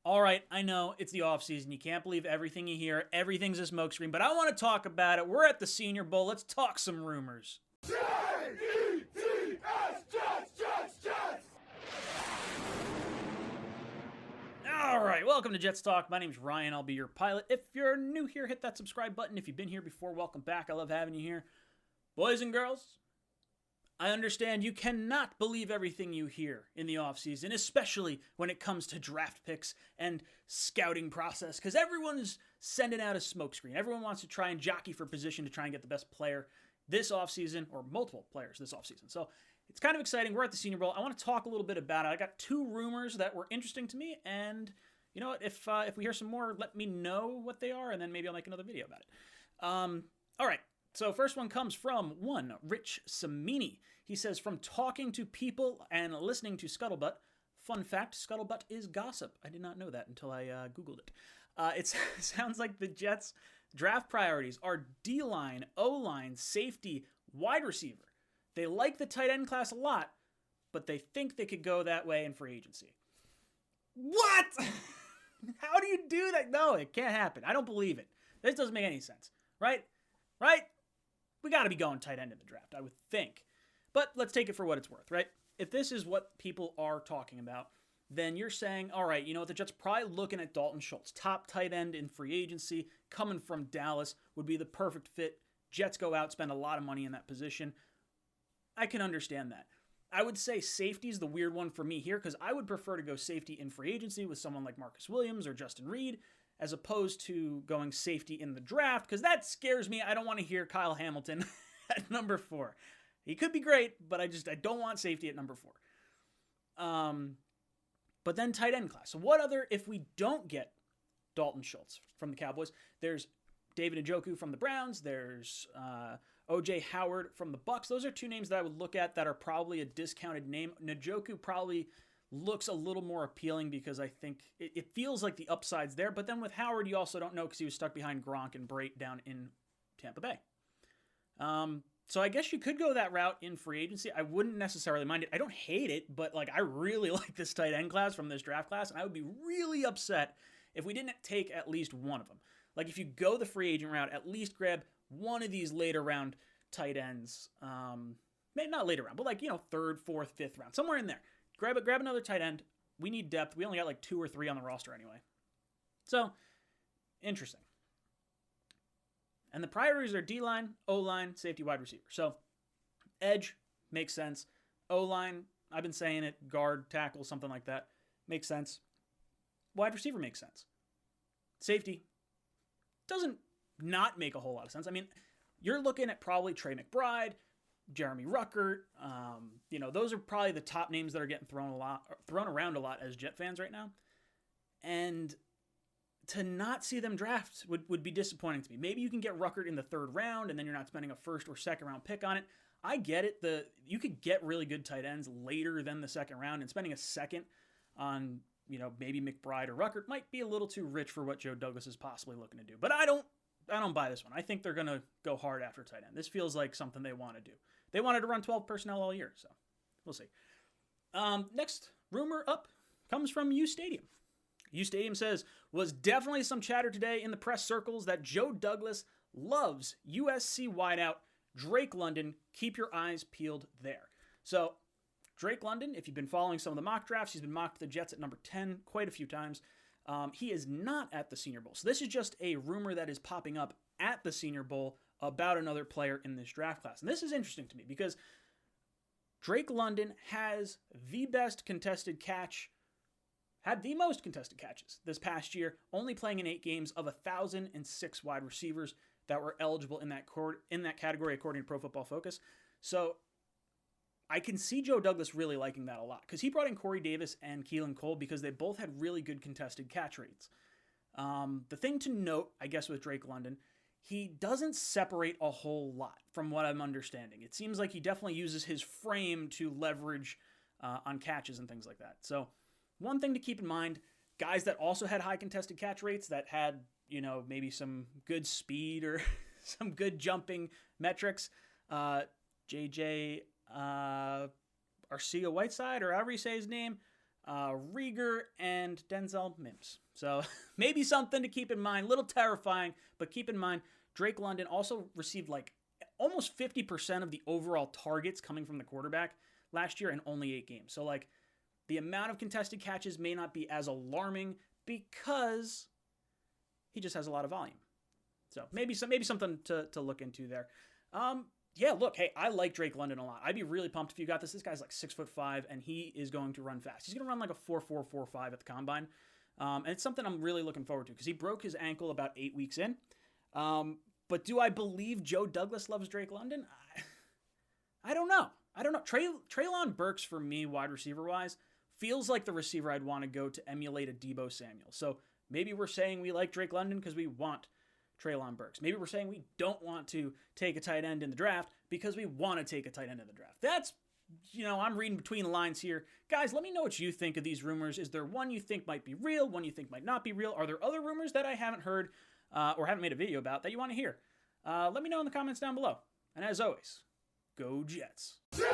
All right, I know it's the off season. You can't believe everything you hear. Everything's a smokescreen, but I want to talk about it. We're at the Senior Bowl. Let's talk some rumors. Jets! All right, welcome to Jets Talk. My name's Ryan. I'll be your pilot. If you're new here, hit that subscribe button. If you've been here before, welcome back. I love having you here. Boys and girls, I understand you cannot believe everything you hear in the offseason, especially when it comes to draft picks and scouting process, because everyone's sending out a smokescreen. Everyone wants to try and jockey for position to try and get the best player this offseason, or multiple players this offseason. So it's kind of exciting. We're at the Senior Bowl. I want to talk a little bit about it. I got two rumors that were interesting to me, and you know what? If we hear some more, let me know what they are, and then maybe I'll make another video about it. All right. So first one comes from one Rich Samini. He says, from talking to people and listening to Scuttlebutt, fun fact, Scuttlebutt is gossip. I did not know that until I Googled it. It sounds like the Jets' draft priorities are D-line, O-line, safety, wide receiver. They like the tight end class a lot, but they think they could go that way in free agency. What? How do you do that? No, it can't happen. I don't believe it. This doesn't make any sense. Right? We got to be going tight end in the draft, I would think. But let's take it for what it's worth, right? If this is what people are talking about, then you're saying, all right, you know what, the Jets probably looking at Dalton Schultz, top tight end in free agency, coming from Dallas, would be the perfect fit. Jets go out, spend a lot of money in that position. I can understand that. I would say safety is the weird one for me here, because I would prefer to go safety in free agency with someone like Marcus Williams or Justin Reed, as opposed to going safety in the draft, because that scares me. I don't want to hear Kyle Hamilton at number 4. He could be great, but I don't want safety at number 4. But then tight end class. So what other, if we don't get Dalton Schultz from the Cowboys, there's David Njoku from the Browns, there's O.J. Howard from the Bucs. Those are two names that I would look at that are probably a discounted name. Njoku probably looks a little more appealing because I think it feels like the upside's there. But then with Howard, you also don't know because he was stuck behind Gronk and Brate down in Tampa Bay. So I guess you could go that route in free agency. I wouldn't necessarily mind it. I don't hate it, but like I really like this tight end class from this draft class, and I would be really upset if we didn't take at least one of them. Like if you go the free agent route, at least grab one of these later round tight ends. Maybe not later round, but like, 3rd, 4th, 5th round, somewhere in there. Grab another tight end. We need depth. We only got like 2 or 3 on the roster anyway. So, interesting. And the priorities are D-line, O-line, safety, wide receiver. So, edge makes sense. O-line, I've been saying it, guard, tackle, something like that. Makes sense. Wide receiver makes sense. Safety doesn't not make a whole lot of sense. I mean, you're looking at probably Trey McBride, Jeremy Ruckert. Those are probably the top names that are getting thrown around a lot as Jet fans right now. And to not see them draft would be disappointing to me. Maybe you can get Ruckert in the 3rd round, and then you're not spending a 1st or 2nd round pick on it. I get it. You could get really good tight ends later than the 2nd round, and spending a 2nd on maybe McBride or Ruckert might be a little too rich for what Joe Douglas is possibly looking to do. But I don't buy this one. I think they're going to go hard after tight end. This feels like something they want to do. They wanted to run 12 personnel all year, so we'll see. Next rumor up comes from U Stadium. U Stadium says, was definitely some chatter today in the press circles that Joe Douglas loves USC wideout Drake London. Keep your eyes peeled there. So Drake London, if you've been following some of the mock drafts, he's been mocked to the Jets at number 10 quite a few times. He is not at the Senior Bowl. So this is just a rumor that is popping up at the Senior Bowl about another player in this draft class. And this is interesting to me because Drake London has the best contested catch, had the most contested catches this past year, only playing in 8 games of 1,006 wide receivers that were eligible in that category according to Pro Football Focus. So I can see Joe Douglas really liking that a lot because he brought in Corey Davis and Keelan Cole because they both had really good contested catch rates. The thing to note, I guess, with Drake London, he doesn't separate a whole lot from what I'm understanding. It seems like he definitely uses his frame to leverage on catches and things like that. So one thing to keep in mind, guys that also had high contested catch rates that had, maybe some good speed or some good jumping metrics, JJ Arcega Whiteside, or however you say his name, Rieger, and Denzel Mims. So maybe something to keep in mind. A little terrifying, but keep in mind, Drake London also received like almost 50% of the overall targets coming from the quarterback last year in only 8 games. So like the amount of contested catches may not be as alarming because he just has a lot of volume. So maybe something to look into there. Yeah, look, hey, I like Drake London a lot. I'd be really pumped if you got this. This guy's like 6'5", and he is going to run fast. He's going to run like a 4.4, 4.5 at the combine. And it's something I'm really looking forward to because he broke his ankle about 8 weeks in. But do I believe Joe Douglas loves Drake London? I don't know. Treylon Burks, for me, wide receiver-wise, feels like the receiver I'd want to go to emulate a Deebo Samuel. So maybe we're saying we like Drake London because we want Treylon Burks. Maybe we're saying we don't want to take a tight end in the draft because we want to take a tight end in the draft. That's, I'm reading between the lines here. Guys, let me know what you think of these rumors. Is there one you think might be real, one you think might not be real? Are there other rumors that I haven't heard or haven't made a video about that you want to hear? Let me know in the comments down below. And as always, go Jets. Jets!